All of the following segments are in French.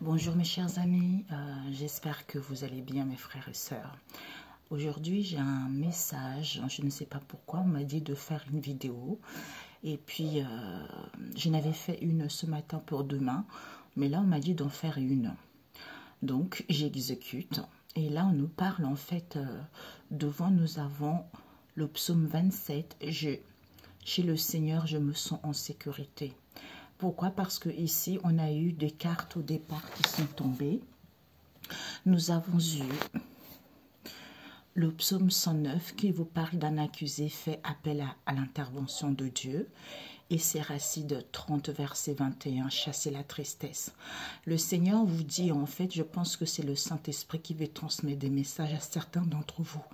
Bonjour mes chers amis, j'espère que vous allez bien mes frères et sœurs. Aujourd'hui j'ai un message, je ne sais pas pourquoi, on m'a dit de faire une vidéo et puis je n'avais fait une ce matin pour demain, mais là on m'a dit d'en faire une. Donc j'exécute et là on nous parle en fait, devant nous avons le psaume 27, chez le Seigneur je me sens en sécurité. Pourquoi? Parce que ici, on a eu des cartes au départ qui sont tombées. Nous avons eu le psaume 109 qui vous parle d'un accusé fait appel à l'intervention de Dieu. Et Siracide 30, verset 21, chasser la tristesse. Le Seigneur vous dit, en fait, je pense que c'est le Saint-Esprit qui veut transmettre des messages à certains d'entre vous.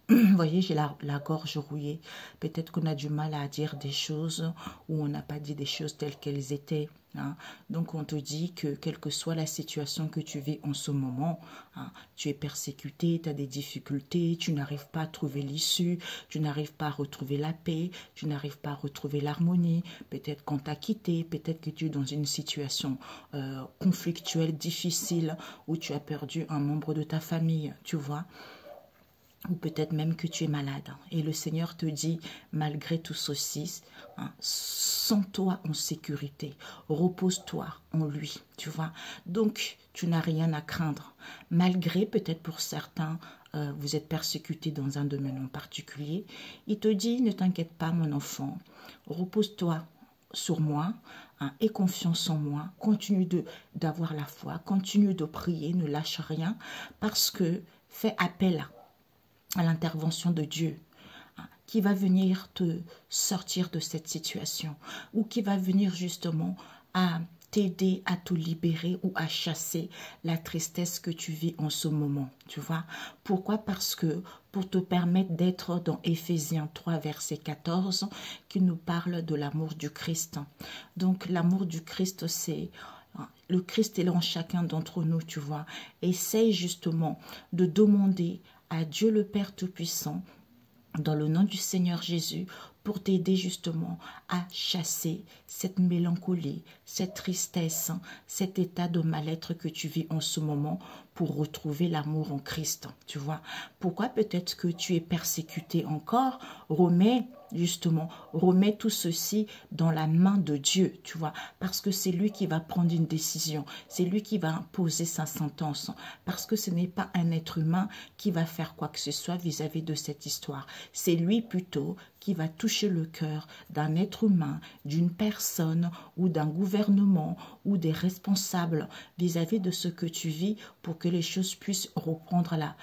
Vous voyez, j'ai la gorge rouillée. Peut-être qu'on a du mal à dire des choses ou on n'a pas dit des choses telles qu'elles étaient. Hein. Donc, on te dit que quelle que soit la situation que tu vis en ce moment, hein, tu es persécuté, tu as des difficultés, tu n'arrives pas à trouver l'issue, tu n'arrives pas à retrouver la paix, tu n'arrives pas à retrouver l'harmonie. Peut-être qu'on t'a quitté, peut-être que tu es dans une situation conflictuelle, difficile, où tu as perdu un membre de ta famille, tu vois. Ou peut-être même que tu es malade. Et le Seigneur te dit, malgré tout ceci, hein, sens-toi en sécurité. Repose-toi en lui, tu vois. Donc, tu n'as rien à craindre. Malgré, peut-être pour certains, vous êtes persécuté dans un domaine en particulier. Il te dit, ne t'inquiète pas, mon enfant. Repose-toi sur moi, hein, aie confiance en moi. Continue d'avoir la foi. Continue de prier. Ne lâche rien. Parce que fais appel à l'intervention de Dieu, hein, qui va venir te sortir de cette situation ou qui va venir justement à t'aider à te libérer ou à chasser la tristesse que tu vis en ce moment, tu vois. Pourquoi? Parce que pour te permettre d'être dans Éphésiens 3, verset 14, qui nous parle de l'amour du Christ. Donc l'amour du Christ, c'est... Le Christ est là en chacun d'entre nous, tu vois. Essaye justement de demander à Dieu le Père Tout-Puissant, dans le nom du Seigneur Jésus, pour t'aider justement à chasser cette mélancolie, cette tristesse, cet état de mal-être que tu vis en ce moment pour retrouver l'amour en Christ, tu vois. Pourquoi? Peut-être que tu es persécuté encore, remets tout ceci dans la main de Dieu, tu vois, parce que c'est lui qui va prendre une décision, c'est lui qui va imposer sa sentence, parce que ce n'est pas un être humain qui va faire quoi que ce soit vis-à-vis de cette histoire, c'est lui plutôt qui va toucher le cœur d'un être humain, d'une personne ou d'un gouvernement ou des responsables vis-à-vis de ce que tu vis pour que les choses puissent reprendre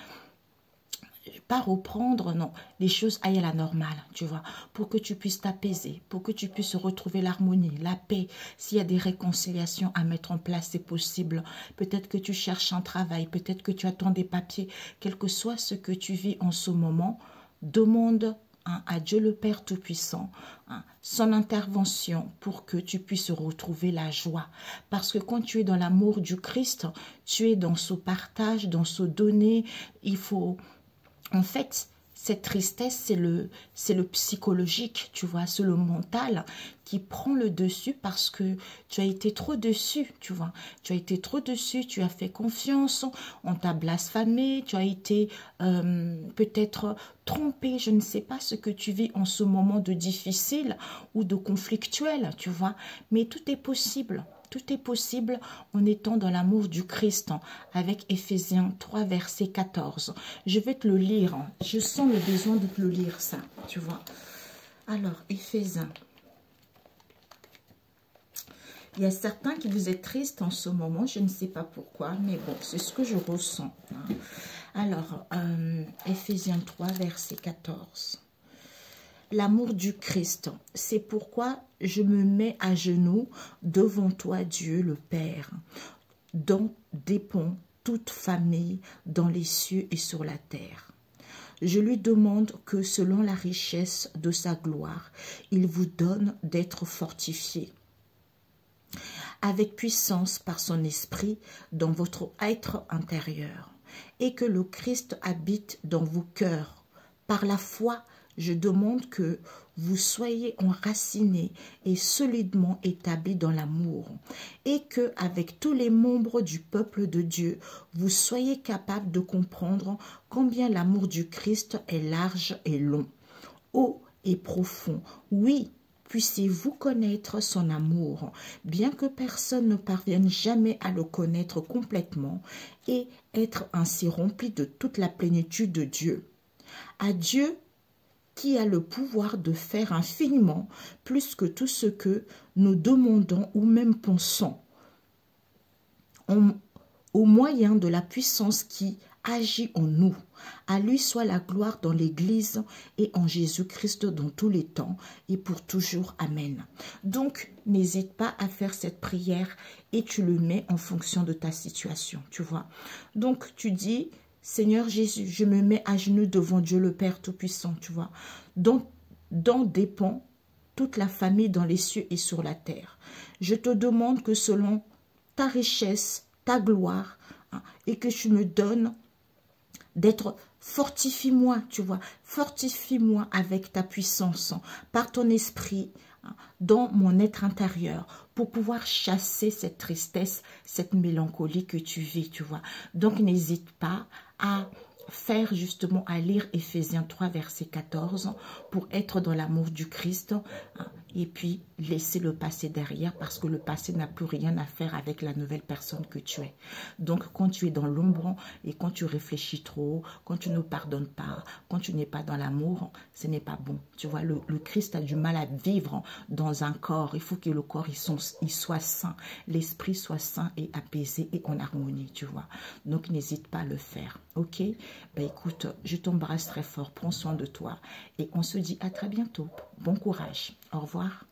pas reprendre, non, les choses aillent à la normale, tu vois, pour que tu puisses t'apaiser, pour que tu puisses retrouver l'harmonie, la paix. S'il y a des réconciliations à mettre en place, c'est possible. Peut-être que tu cherches un travail, peut-être que tu attends des papiers, quel que soit ce que tu vis en ce moment, demande à Dieu le Père Tout-Puissant, son intervention pour que tu puisses retrouver la joie. Parce que quand tu es dans l'amour du Christ, tu es dans ce partage, dans ce donner, il faut... En fait, cette tristesse, c'est le psychologique, tu vois, c'est le mental qui prend le dessus parce que tu as été trop dessus, tu vois. Tu as été trop dessus, tu as fait confiance, on t'a blasphémé, tu as été peut-être trompé, je ne sais pas ce que tu vis en ce moment de difficile ou de conflictuel, tu vois. Mais tout est possible. Tout est possible en étant dans l'amour du Christ, avec Éphésiens 3, verset 14. Je vais te le lire. Je sens le besoin de te le lire, ça, tu vois. Alors, Éphésiens. Il y a certains qui vous êtes tristes en ce moment, je ne sais pas pourquoi, mais bon, c'est ce que je ressens. Hein. Alors, Éphésiens 3, verset 14. L'amour du Christ, c'est pourquoi je me mets à genoux devant toi, Dieu le Père, dont dépend toute famille dans les cieux et sur la terre. Je lui demande que, selon la richesse de sa gloire, il vous donne d'être fortifiés avec puissance par son esprit dans votre être intérieur, et que le Christ habite dans vos cœurs par la foi je demande que vous soyez enracinés et solidement établis dans l'amour et que, avec tous les membres du peuple de Dieu, vous soyez capables de comprendre combien l'amour du Christ est large et long, haut et profond. Oui, puissiez-vous connaître son amour, bien que personne ne parvienne jamais à le connaître complètement, et être ainsi rempli de toute la plénitude de Dieu. À Dieu qui a le pouvoir de faire infiniment plus que tout ce que nous demandons ou même pensons, au moyen de la puissance qui agit en nous. À lui soit la gloire dans l'Église et en Jésus-Christ dans tous les temps et pour toujours. Amen. Donc, n'hésite pas à faire cette prière et tu le mets en fonction de ta situation, tu vois. Donc, tu dis, Seigneur Jésus, je me mets à genoux devant Dieu le Père Tout-Puissant, tu vois, dont dépend toute la famille dans les cieux et sur la terre. Je te demande que selon ta richesse, ta gloire, et que tu me donnes d'être, fortifie-moi, tu vois, fortifie-moi avec ta puissance, par ton esprit, dans mon être intérieur, pour pouvoir chasser cette tristesse, cette mélancolie que tu vis, tu vois. Donc, n'hésite pas à faire justement, à lire Éphésiens 3, verset 14, pour être dans l'amour du Christ, et puis laisser le passé derrière, parce que le passé n'a plus rien à faire avec la nouvelle personne que tu es. Donc, quand tu es dans l'ombre et quand tu réfléchis trop, quand tu ne pardonnes pas, quand tu n'es pas dans l'amour, ce n'est pas bon. Tu vois, le Christ a du mal à vivre dans un corps. Il faut que le corps il soit sain, l'esprit soit sain et apaisé et en harmonie, tu vois. Donc, n'hésite pas à le faire, ok? Ben, écoute, je t'embrasse très fort, prends soin de toi et on se dit à très bientôt. Bon courage, au revoir.